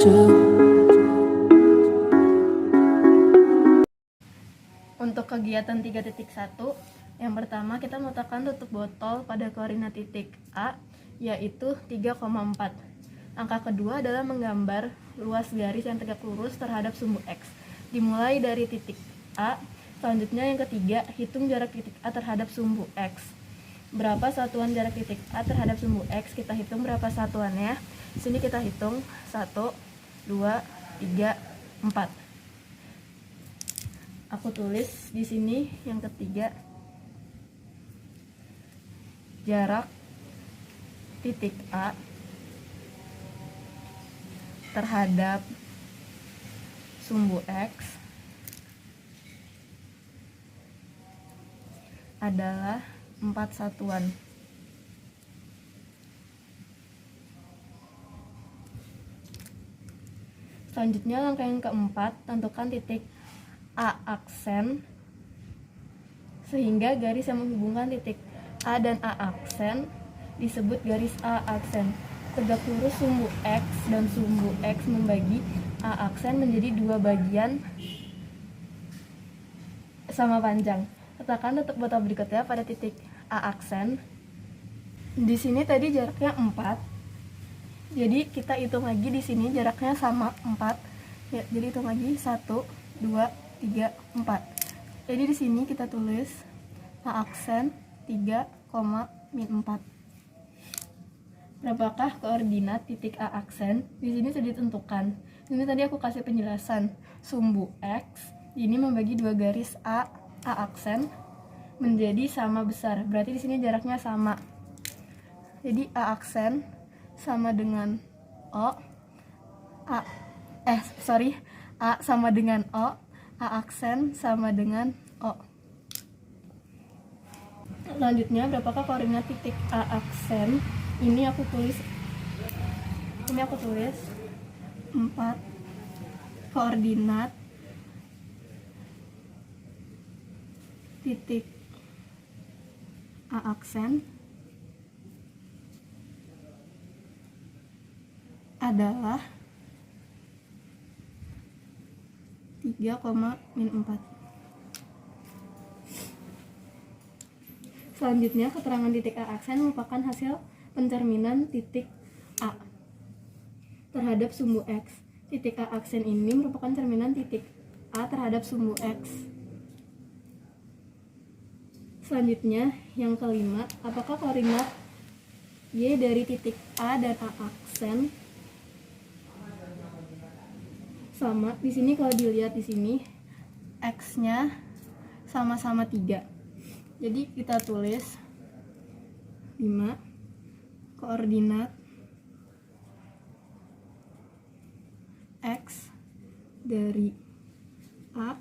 Untuk kegiatan 3.1, yang pertama kita meletakkan tutup botol pada koordinat titik A, yaitu 3,4. Angka kedua adalah menggambar luas garis yang tegak lurus terhadap sumbu X. Dimulai dari titik A. Selanjutnya yang ketiga, hitung jarak titik A terhadap sumbu X. Berapa satuan jarak titik A terhadap sumbu X? Kita hitung berapa satuannya. Di sini kita hitung 1, 2, 3, 4. Aku tulis di sini yang ketiga, jarak titik A terhadap sumbu X adalah 4 satuan. Selanjutnya langkah yang keempat, tentukan titik A aksen sehingga garis yang menghubungkan titik A dan A aksen disebut garis A aksen. Tegak lurus sumbu X dan sumbu X membagi A aksen menjadi dua bagian sama panjang. Letakkan tutup botol berikutnya pada titik A aksen. Di sini tadi jaraknya 4. Jadi kita hitung lagi di sini jaraknya sama 4. Ya, jadi hitung lagi 1, 2, 3, 4. Jadi di sini kita tulis A aksen 3,-4. Berapakah koordinat titik A aksen? Di sini sudah ditentukan. Ini tadi aku kasih penjelasan. Sumbu X ini membagi dua garis A aksen menjadi sama besar. Berarti di sini jaraknya sama. Jadi A aksen sama dengan A sama dengan O, A aksen sama dengan O. Selanjutnya, berapakah koordinat titik A aksen? Ini aku tulis 4 koordinat titik A aksen adalah 3,-4. Selanjutnya, keterangan titik A aksen merupakan hasil pencerminan titik A terhadap sumbu X. Titik A aksen ini merupakan cerminan titik A terhadap sumbu X. Selanjutnya, yang kelima, apakah koordinat Y dari titik A dan A aksen sama? Di sini kalau dilihat di sini X-nya sama-sama 3. Jadi kita tulis 5 koordinat X dari A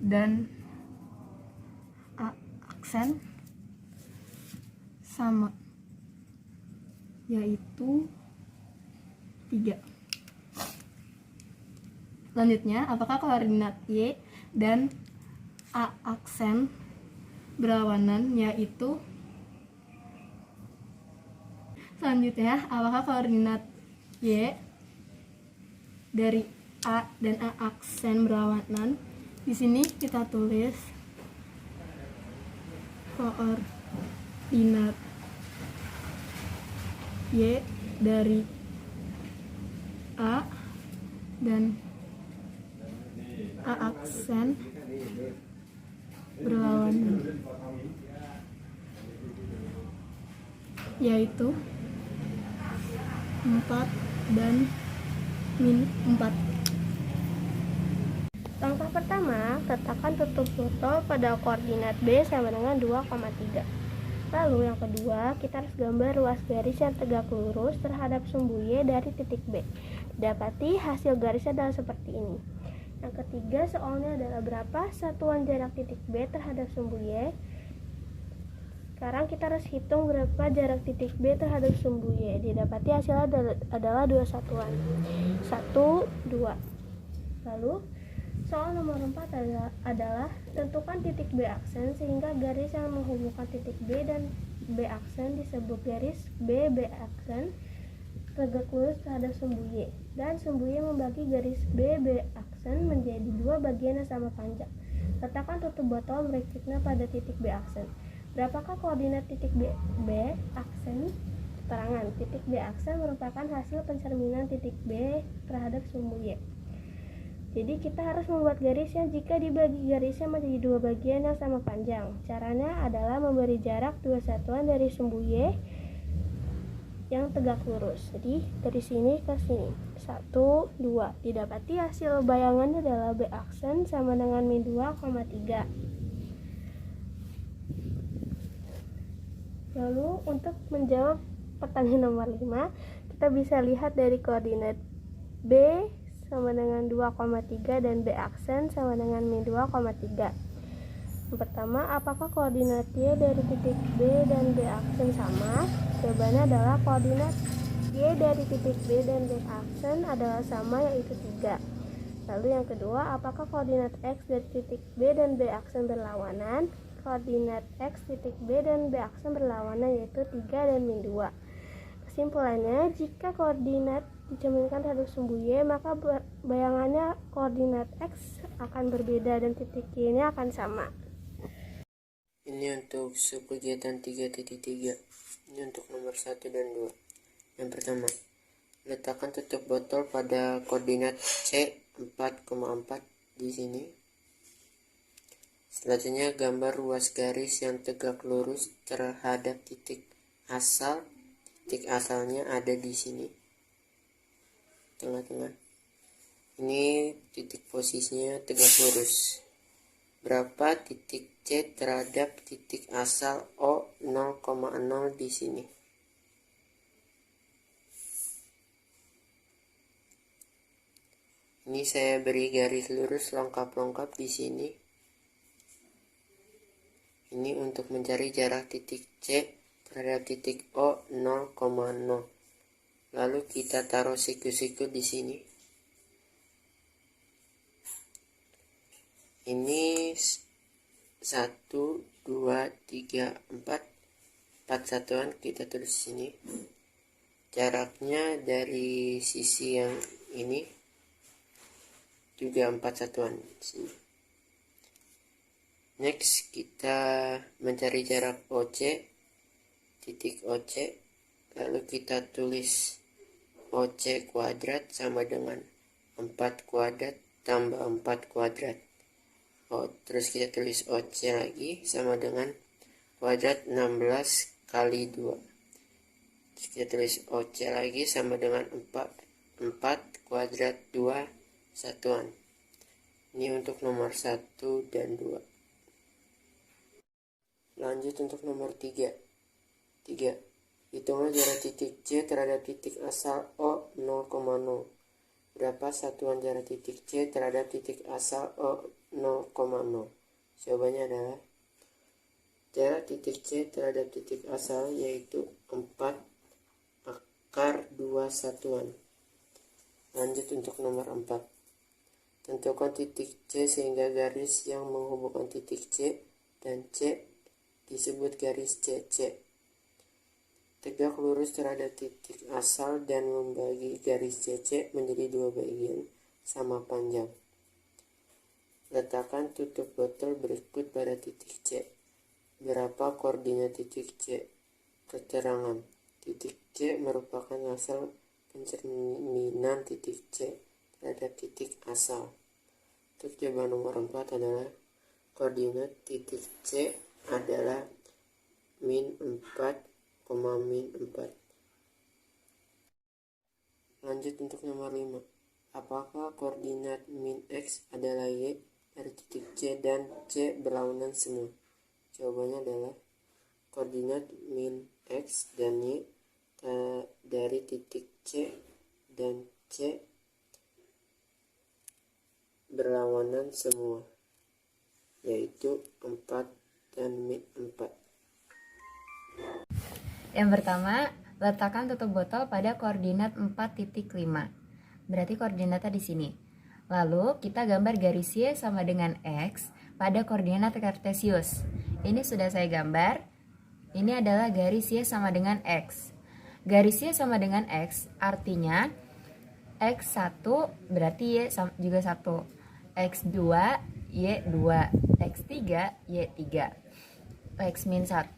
dan A aksen sama, yaitu 3. Selanjutnya, apakah koordinat Y dan A aksen berlawanan, yaitu selanjutnya, apakah koordinat Y dari A dan A aksen berlawanan? Di sini kita tulis koordinat Y dari A dan A aksen berlawanan, yaitu 4 dan -4. Langkah pertama, letakkan tutup botol pada koordinat B sama dengan 2,3. Lalu yang kedua, kita harus gambar ruas garis yang tegak lurus terhadap sumbu Y dari titik B. Dapati hasil garisnya adalah seperti ini. Yang ketiga, soalnya adalah berapa satuan jarak titik B terhadap sumbu Y. Sekarang kita harus hitung berapa jarak titik B terhadap sumbu Y. Didapati hasilnya adalah 2 satuan. 1, 2. Lalu soal nomor 4 adalah tentukan titik B aksen sehingga garis yang menghubungkan titik B dan B aksen disebut garis B aksen. tegak lurus terhadap sumbu Y, dan sumbu Y membagi garis B aksen menjadi dua bagian yang sama panjang. Letakkan tutup botol mericiknya pada titik B aksen. Berapakah koordinat titik B aksen? Keterangan, titik B aksen merupakan hasil pencerminan titik B terhadap sumbu Y. Jadi kita harus membuat garisnya jika dibagi garisnya menjadi dua bagian yang sama panjang. Caranya adalah memberi jarak dua satuan dari sumbu Y yang tegak lurus. Jadi dari sini ke sini 1, 2. Didapati hasil bayangannya adalah B aksen sama dengan min 2,3. Lalu untuk menjawab pertanyaan nomor 5, kita bisa lihat dari koordinat B sama dengan 2,3 dan B aksen sama dengan min 2,3. Yang pertama, apakah koordinat Y dari titik B dan B aksen sama? Jawabannya adalah koordinat Y dari titik B dan B aksen adalah sama, yaitu 3. Lalu yang kedua, apakah koordinat X dari titik B dan B aksen berlawanan? Koordinat X titik B dan B aksen berlawanan, yaitu 3 dan min 2. Kesimpulannya, jika koordinat dicerminkan terhadap sumbu Y, maka bayangannya koordinat X akan berbeda dan titik Y-nya akan sama. Ini untuk subkegiatan 3.3. Ini untuk nomor 1 dan 2. Yang pertama, letakkan tutup botol pada koordinat C 4,4 di sini. Selanjutnya, gambar ruas garis yang tegak lurus terhadap titik asal. Titik asalnya ada di sini, tengah-tengah. Ini titik posisinya tegak lurus. Berapa titik C terhadap titik asal O 0,0 di sini? Ini saya beri garis lurus lengkap-lengkap di sini. Ini untuk mencari jarak titik C terhadap titik O 0,0. Lalu kita taruh siku-siku di sini. Ini 1, 2, 3, 4 satuan kita tulis di sini. Jaraknya dari sisi yang ini juga 4 satuan di sini. Next, kita mencari jarak OC, titik OC. Lalu kita tulis OC kuadrat sama dengan 4 kuadrat tambah 4 kuadrat. Terus kita tulis OC lagi sama dengan kuadrat 16 kali 2. Terus kita tulis OC lagi sama dengan 4 kuadrat 2 satuan. Ini untuk nomor 1 dan 2. Lanjut untuk nomor 3. Hitunglah jarak titik C terhadap titik asal O 0,0. Berapa satuan jarak titik C terhadap titik asal O 0,0? Jawabannya adalah jarak titik C terhadap titik asal yaitu 4 akar 2 satuan. Lanjut untuk nomor 4. Tentukan titik C sehingga garis yang menghubungkan titik C dan C disebut garis CC. Tegak lurus terhadap titik asal dan membagi garis CC menjadi dua bagian sama panjang. Letakkan tutup botol berikut pada titik C. Berapa koordinat titik C? Keterangan, titik C merupakan asal pencerminan titik C terhadap titik asal. Untuk jawaban nomor 4 adalah koordinat titik C adalah min 4, min 4. Lanjut untuk nomor 5. Apakah koordinat min X adalah Y dari titik C dan C berlawanan semua? Jawabannya adalah koordinat min X dan Y dari titik C dan C berlawanan semua, yaitu 4 dan min 4. Yang pertama, letakkan tutup botol pada koordinat 4.5. Berarti koordinatnya di sini. Lalu kita gambar garis Y sama dengan X pada koordinat kartesius. Ini sudah saya gambar. Ini adalah garis Y sama dengan X. Garis Y sama dengan X, artinya X1 berarti Y juga 1. X2, Y2. X3, Y3. X-1,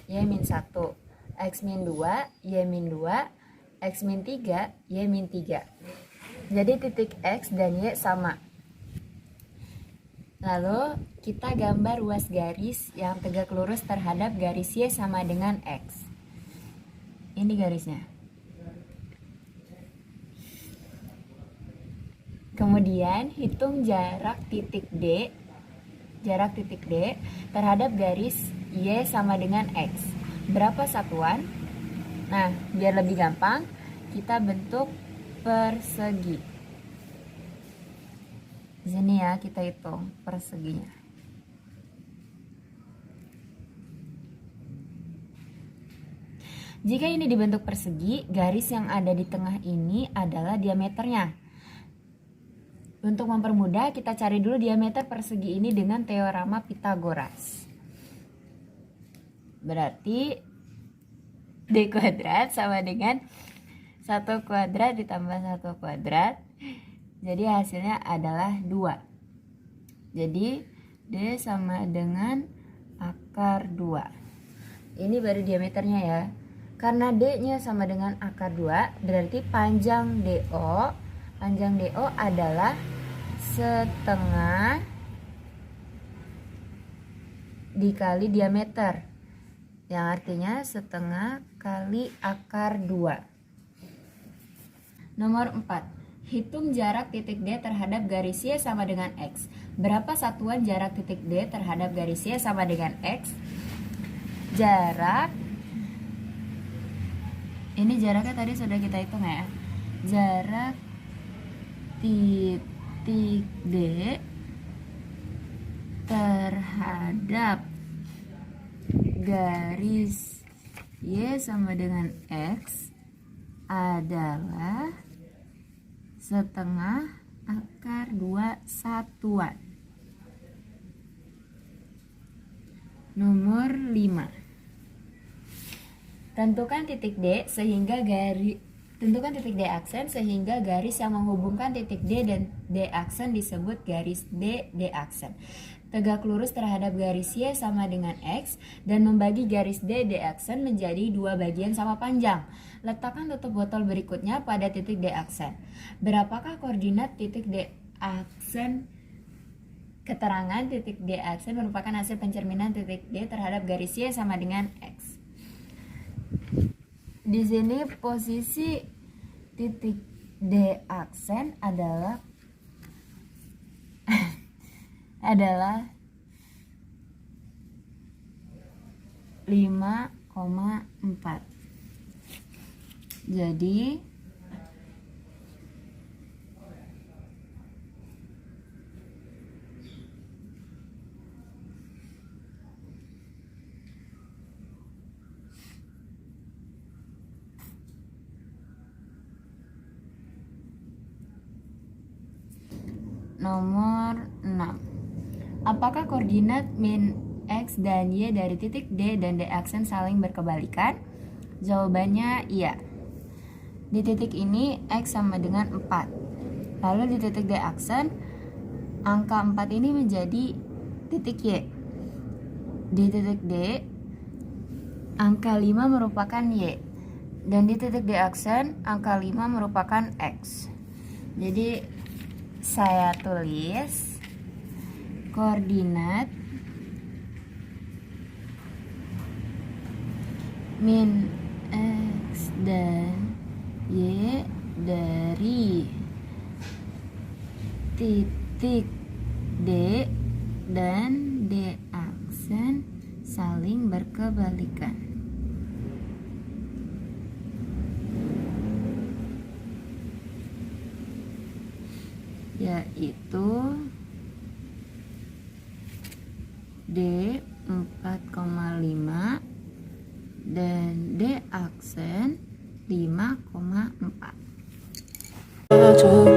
Y-1. X-2, Y-2. X-3, Y-3. Jadi titik X dan Y sama. Lalu kita gambar ruas garis yang tegak lurus terhadap garis Y sama dengan X. Ini garisnya. Kemudian hitung jarak titik D terhadap garis Y sama dengan X. Berapa satuan? Nah, biar lebih gampang, kita bentuk persegi. Di sini ya, kita hitung perseginya. Jika ini dibentuk persegi, garis yang ada di tengah ini adalah diameternya. Untuk mempermudah, kita cari dulu diameter persegi ini dengan teorema Pythagoras. Berarti D kuadrat sama dengan 1 kuadrat ditambah 1 kuadrat. Jadi hasilnya adalah 2. Jadi D sama dengan akar 2. Ini baru diameternya ya. Karena D-nya sama dengan akar 2, berarti panjang DO adalah setengah dikali diameter, yang artinya setengah kali akar 2. Nomor 4. Hitung jarak titik D terhadap garis Y sama dengan X. Berapa satuan jarak titik D terhadap garis Y sama dengan X? Ini jaraknya tadi sudah kita hitung ya. Jarak titik D terhadap garis Y sama dengan X adalah setengah akar 2 satuan. Nomor 5. Tentukan titik D aksen sehingga garis yang menghubungkan titik D dan D aksen disebut garis D aksen. Tegak lurus terhadap garis Y sama dengan X dan membagi garis D aksen menjadi 2 bagian sama panjang. Letakkan tutup botol berikutnya pada titik D aksen. Berapakah koordinat titik D aksen? Keterangan titik D aksen merupakan hasil pencerminan titik D terhadap garis Y sama dengan X. Di sini posisi titik D aksen adalah 5,4. Jadi nomor 6. Apakah koordinat min X dan Y dari titik D dan D aksen saling berkebalikan? Jawabannya iya. Di titik ini X sama dengan 4. Lalu di titik D aksen, angka 4 ini menjadi titik Y. Di titik D, angka 5 merupakan Y. Dan di titik D aksen, angka 5 merupakan X. Jadi saya tulis koordinat min X dan Y dari titik D dan D aksen saling berkebalikan. Yaitu D 4,5 dan D aksen 5,4.